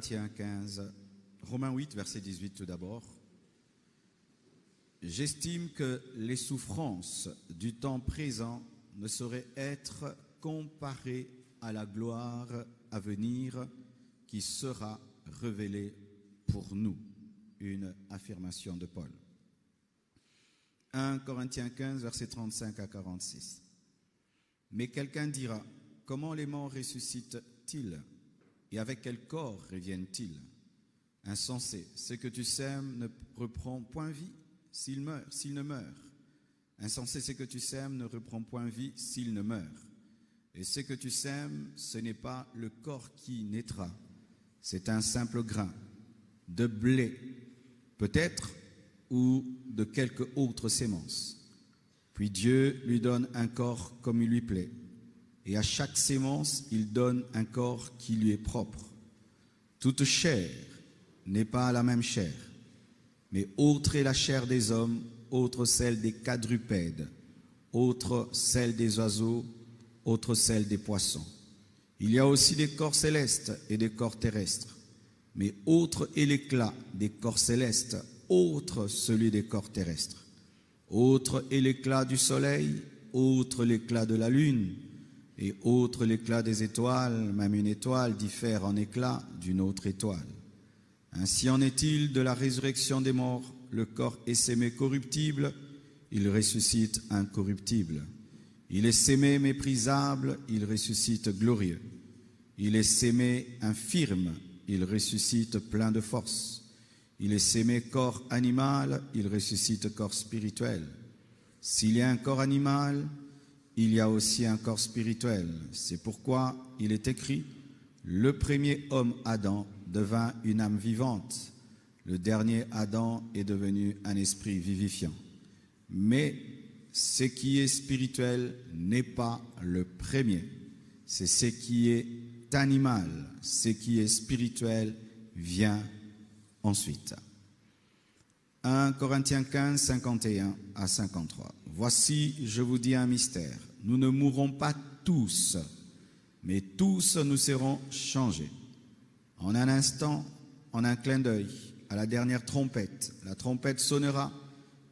Corinthiens 15, Romains 8, verset 18 tout d'abord. J'estime que les souffrances du temps présent ne sauraient être comparées à la gloire à venir qui sera révélée pour nous. Une affirmation de Paul. 1 Corinthiens 15, verset 35 à 46. Mais quelqu'un dira, comment les morts ressuscitent-ils? Et avec quel corps reviennent-ils? Insensé, ce que tu sèmes ne reprend point vie s'il ne meurt. Insensé, ce que tu sèmes ne reprend point vie s'il ne meurt. Et ce que tu sèmes, ce n'est pas le corps qui naîtra, c'est un simple grain de blé, peut-être, ou de quelque autre sémence. Puis Dieu lui donne un corps comme il lui plaît. Et à chaque sémence, il donne un corps qui lui est propre. Toute chair n'est pas la même chair, mais autre est la chair des hommes, autre celle des quadrupèdes, autre celle des oiseaux, autre celle des poissons. Il y a aussi des corps célestes et des corps terrestres, mais autre est l'éclat des corps célestes, autre celui des corps terrestres. Autre est l'éclat du soleil, autre l'éclat de la lune, et autre l'éclat des étoiles. Même une étoile diffère en éclat d'une autre étoile. Ainsi en est-il de la résurrection des morts. Le corps est sémé corruptible, il ressuscite incorruptible. Il est sémé méprisable, il ressuscite glorieux. Il est sémé infirme, il ressuscite plein de force. Il est sémé corps animal, il ressuscite corps spirituel. S'il y a un corps animal, il y a aussi un corps spirituel. C'est pourquoi il est écrit, le premier homme Adam devint une âme vivante. Le dernier Adam est devenu un esprit vivifiant. Mais ce qui est spirituel n'est pas le premier. C'est ce qui est animal. Ce qui est spirituel vient ensuite. 1 Corinthiens 15, 51 à 53. Voici, je vous dis un mystère. Nous ne mourrons pas tous, mais tous nous serons changés. En un instant, en un clin d'œil, à la dernière trompette, la trompette sonnera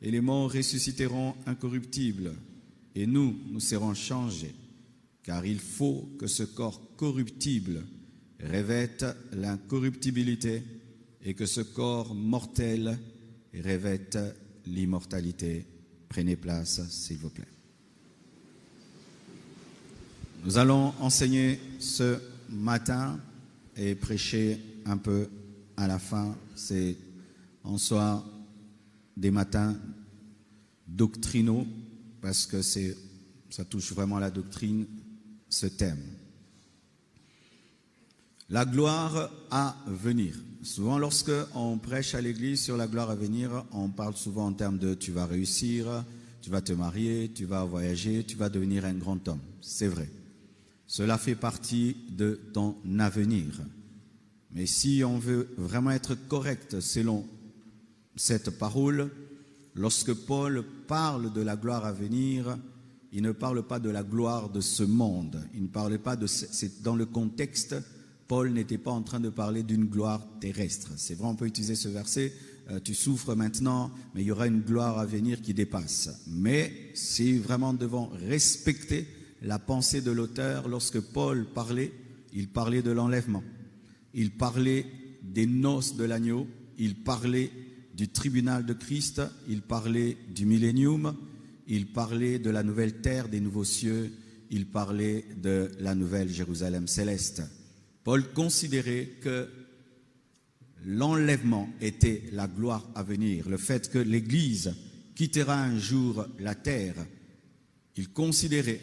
et les morts ressusciteront incorruptibles. Et nous serons changés. Car il faut que ce corps corruptible revête l'incorruptibilité et que ce corps mortel revête l'immortalité. Prenez place, s'il vous plaît. Nous allons enseigner ce matin et prêcher un peu à la fin. C'est en soi des matins doctrinaux parce que ça touche vraiment à la doctrine, ce thème. La gloire à venir. Souvent, lorsque on prêche à l'église sur la gloire à venir, on parle souvent en termes de tu vas réussir, tu vas te marier, tu vas voyager, tu vas devenir un grand homme. C'est vrai. Cela fait partie de ton avenir. Mais si on veut vraiment être correct selon cette parole, lorsque Paul parle de la gloire à venir, il ne parle pas de la gloire de ce monde. Il ne parle pas de... C'est dans le contexte, Paul n'était pas en train de parler d'une gloire terrestre. C'est vrai, on peut utiliser ce verset, tu souffres maintenant, mais il y aura une gloire à venir qui dépasse. Mais si vraiment nous devons respecter la pensée de l'auteur, lorsque Paul parlait, il parlait de l'enlèvement. Il parlait des noces de l'agneau, il parlait du tribunal de Christ, il parlait du millénium, il parlait de la nouvelle terre, des nouveaux cieux, il parlait de la nouvelle Jérusalem céleste. Paul considérait que l'enlèvement était la gloire à venir, le fait que l'Église quittera un jour la terre. Il considérait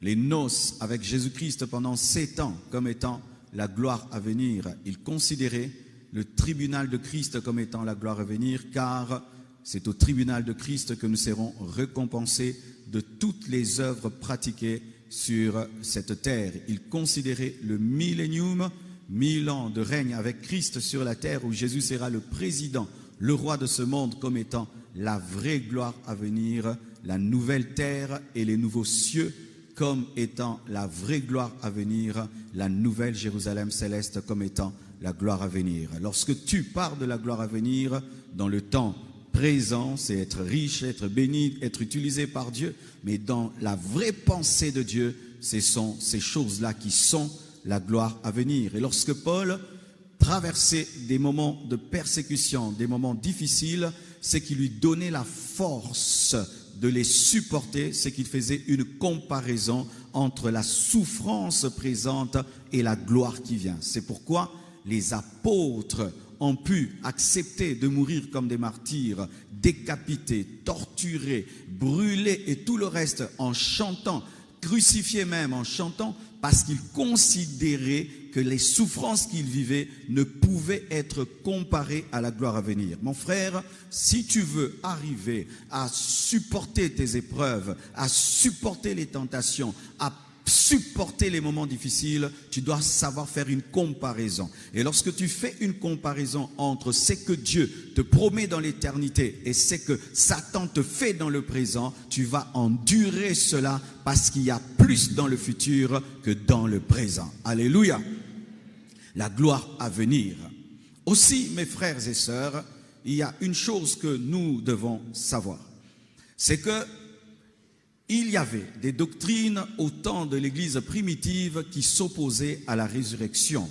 les noces avec Jésus-Christ pendant 7 ans comme étant la gloire à venir. Il considérait le tribunal de Christ comme étant la gloire à venir, car c'est au tribunal de Christ que nous serons récompensés de toutes les œuvres pratiquées sur cette terre. Il considérait le millénium, 1000 ans de règne avec Christ sur la terre, où Jésus sera le président, le roi de ce monde, comme étant la vraie gloire à venir, la nouvelle terre et les nouveaux cieux comme étant la vraie gloire à venir, la nouvelle Jérusalem céleste comme étant la gloire à venir. Lorsque tu parles de la gloire à venir, dans le temps présent, c'est être riche, être béni, être utilisé par Dieu, mais dans la vraie pensée de Dieu, ce sont ces choses-là qui sont la gloire à venir. Et lorsque Paul traversait des moments de persécution, des moments difficiles, c'est qu'il lui donnait la force de les supporter, c'est qu'il faisait une comparaison entre la souffrance présente et la gloire qui vient. C'est pourquoi les apôtres ont pu accepter de mourir comme des martyrs, décapités, torturés, brûlés et tout le reste en chantant, crucifiés même en chantant, parce qu'ils considéraient que les souffrances qu'ils vivaient ne pouvaient être comparées à la gloire à venir. Mon frère, si tu veux arriver à supporter tes épreuves, à supporter les tentations, à supporter les moments difficiles, tu dois savoir faire une comparaison. Et lorsque tu fais une comparaison entre ce que Dieu te promet dans l'éternité et ce que Satan te fait dans le présent, tu vas endurer cela parce qu'il y a plus dans le futur que dans le présent. Alléluia. La gloire à venir. Aussi, mes frères et sœurs, il y a une chose que nous devons savoir. C'est que il y avait des doctrines au temps de l'Église primitive qui s'opposaient à la résurrection.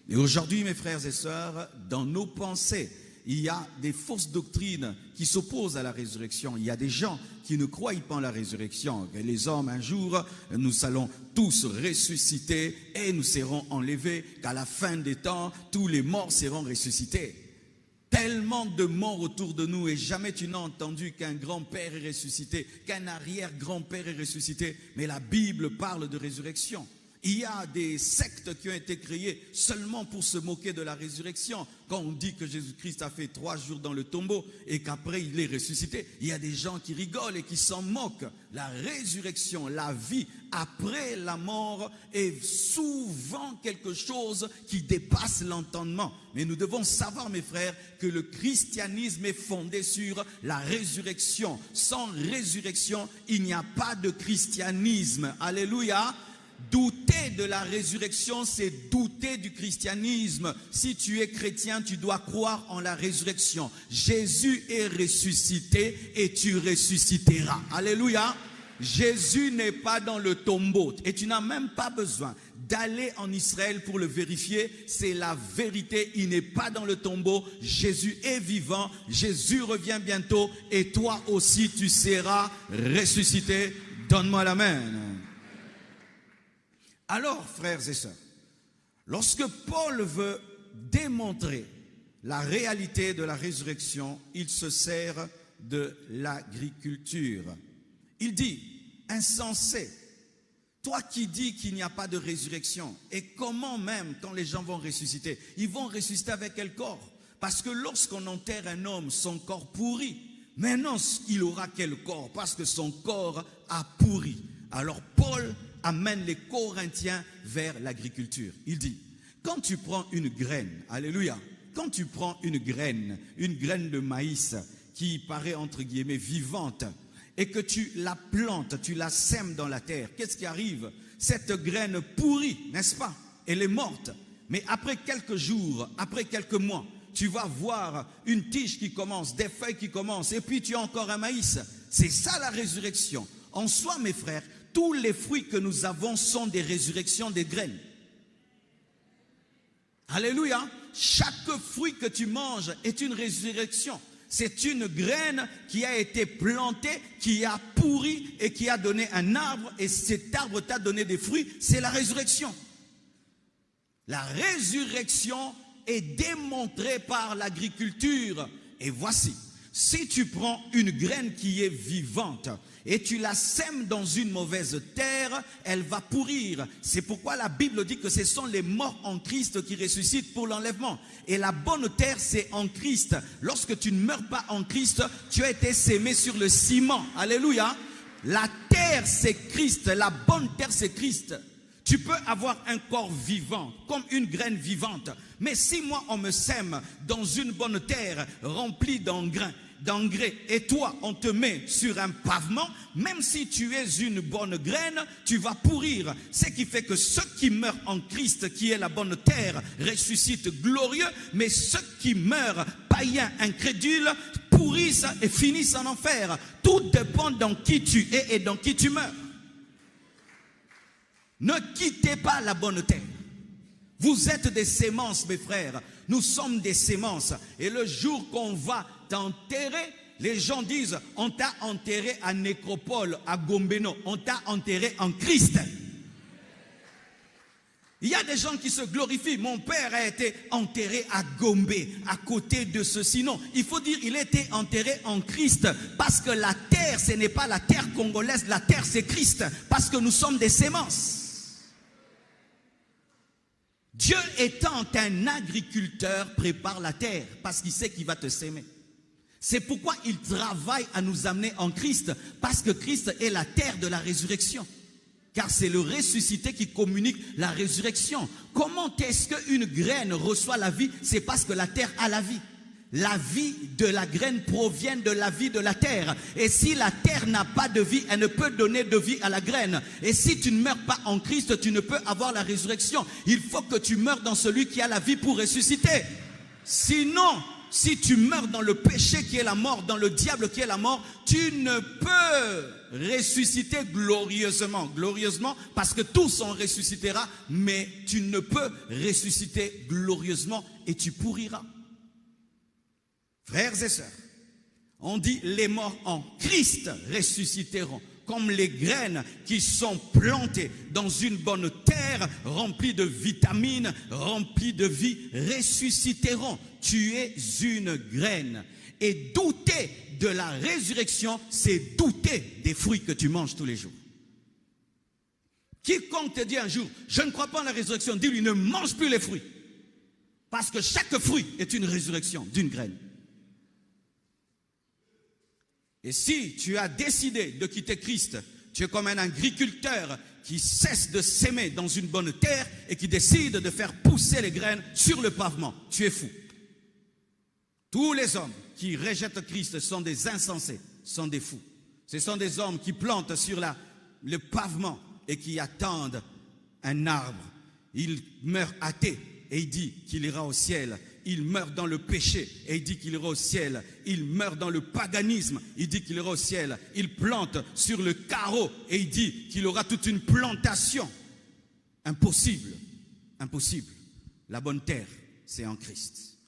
Et aujourd'hui, mes frères et sœurs, dans nos pensées, il y a des fausses doctrines qui s'opposent à la résurrection. Il y a des gens qui ne croient pas en la résurrection. Que les hommes, un jour, nous allons tous ressusciter et nous serons enlevés, qu'à la fin des temps, tous les morts seront ressuscités. Tellement de morts autour de nous et jamais tu n'as entendu qu'un grand-père est ressuscité, qu'un arrière-grand-père est ressuscité. Mais la Bible parle de résurrection. Il y a des sectes qui ont été créées seulement pour se moquer de la résurrection. Quand on dit que Jésus-Christ a fait 3 jours dans le tombeau et qu'après il est ressuscité, il y a des gens qui rigolent et qui s'en moquent. La résurrection, la vie après la mort est souvent quelque chose qui dépasse l'entendement. Mais nous devons savoir, mes frères, que le christianisme est fondé sur la résurrection. Sans résurrection, il n'y a pas de christianisme. Alléluia. Douter de la résurrection, c'est douter du christianisme. Si tu es chrétien, tu dois croire en la résurrection. Jésus est ressuscité et tu ressusciteras. Alléluia. Jésus n'est pas dans le tombeau et tu n'as même pas besoin d'aller en Israël pour le vérifier. C'est la vérité, il n'est pas dans le tombeau. Jésus est vivant, Jésus revient bientôt et toi aussi tu seras ressuscité. Donne-moi l'amen. Alors, frères et sœurs, lorsque Paul veut démontrer la réalité de la résurrection, il se sert de l'agriculture. Il dit, insensé, toi qui dis qu'il n'y a pas de résurrection, et comment même quand les gens vont ressusciter, ils vont ressusciter avec quel corps? Parce que lorsqu'on enterre un homme, son corps pourrit. Maintenant, il aura quel corps? Parce que son corps a pourri. Alors Paul amène les Corinthiens vers l'agriculture. Il dit, quand tu prends une graine, alléluia, quand tu prends une graine de maïs qui paraît entre guillemets vivante, et que tu la plantes, tu la sèmes dans la terre, qu'est-ce qui arrive? Cette graine pourrit, n'est-ce pas? Elle est morte. Mais après quelques jours, après quelques mois, tu vas voir une tige qui commence, des feuilles qui commencent, et puis tu as encore un maïs. C'est ça la résurrection. En soi, mes frères, tous les fruits que nous avons sont des résurrections des graines. Alléluia. Chaque fruit que tu manges est une résurrection. C'est une graine qui a été plantée, qui a pourri et qui a donné un arbre. Et cet arbre t'a donné des fruits. C'est la résurrection. La résurrection est démontrée par l'agriculture. Et voici, si tu prends une graine qui est vivante et tu la sèmes dans une mauvaise terre, elle va pourrir. C'est pourquoi la Bible dit que ce sont les morts en Christ qui ressuscitent pour l'enlèvement. Et la bonne terre, c'est en Christ. Lorsque tu ne meurs pas en Christ, tu as été sémé sur le ciment. Alléluia. La terre, c'est Christ. La bonne terre, c'est Christ. Tu peux avoir un corps vivant, comme une graine vivante. Mais si moi, on me sème dans une bonne terre remplie d'engrais, d'engrais et toi, on te met sur un pavement, même si tu es une bonne graine, tu vas pourrir. Ce qui fait que ceux qui meurent en Christ, qui est la bonne terre, ressuscitent glorieux, mais ceux qui meurent païens, incrédules, pourrissent et finissent en enfer. Tout dépend dans qui tu es et dans qui tu meurs. Ne quittez pas la bonne terre. Vous êtes des semences, mes frères. Nous sommes des semences. Et le jour qu'on va t'enterrer, les gens disent, on t'a enterré à Nécropole, à Gombeno. On t'a enterré en Christ. Il y a des gens qui se glorifient. Mon père a été enterré à Gombe, à côté de ceci. Non, il faut dire il a été enterré en Christ. Parce que la terre, ce n'est pas la terre congolaise. La terre, c'est Christ. Parce que nous sommes des semences. Dieu étant un agriculteur prépare la terre parce qu'il sait qu'il va te s'aimer. C'est pourquoi il travaille à nous amener en Christ, parce que Christ est la terre de la résurrection. Car c'est le ressuscité qui communique la résurrection. Comment est-ce qu'une graine reçoit la vie? C'est parce que la terre a la vie. La vie de la graine provient de la vie de la terre. Et si la terre n'a pas de vie, elle ne peut donner de vie à la graine. Et si tu ne meurs pas en Christ, tu ne peux avoir la résurrection. Il faut que tu meurs dans celui qui a la vie pour ressusciter. Sinon, si tu meurs dans le péché qui est la mort, dans le diable qui est la mort, tu ne peux ressusciter glorieusement. Glorieusement, parce que tous on ressuscitera, mais tu ne peux ressusciter glorieusement et tu pourriras. Frères et sœurs, on dit les morts en Christ ressusciteront, comme les graines qui sont plantées dans une bonne terre, remplie de vitamines, remplie de vie, ressusciteront. Tu es une graine. Et douter de la résurrection, c'est douter des fruits que tu manges tous les jours. Quiconque te dit un jour, je ne crois pas en la résurrection, dis-lui, ne mange plus les fruits. Parce que chaque fruit est une résurrection d'une graine. Et si tu as décidé de quitter Christ, tu es comme un agriculteur qui cesse de s'aimer dans une bonne terre et qui décide de faire pousser les graines sur le pavement. Tu es fou. Tous les hommes qui rejettent Christ sont des insensés, sont des fous. Ce sont des hommes qui plantent sur le pavement et qui attendent un arbre. Il meurt athée et il dit qu'il ira au ciel. Il meurt dans le péché et il dit qu'il ira au ciel. Il meurt dans le paganisme, il dit qu'il ira au ciel. Il plante sur le carreau et il dit qu'il aura toute une plantation. Impossible, impossible. La bonne terre, c'est en Christ.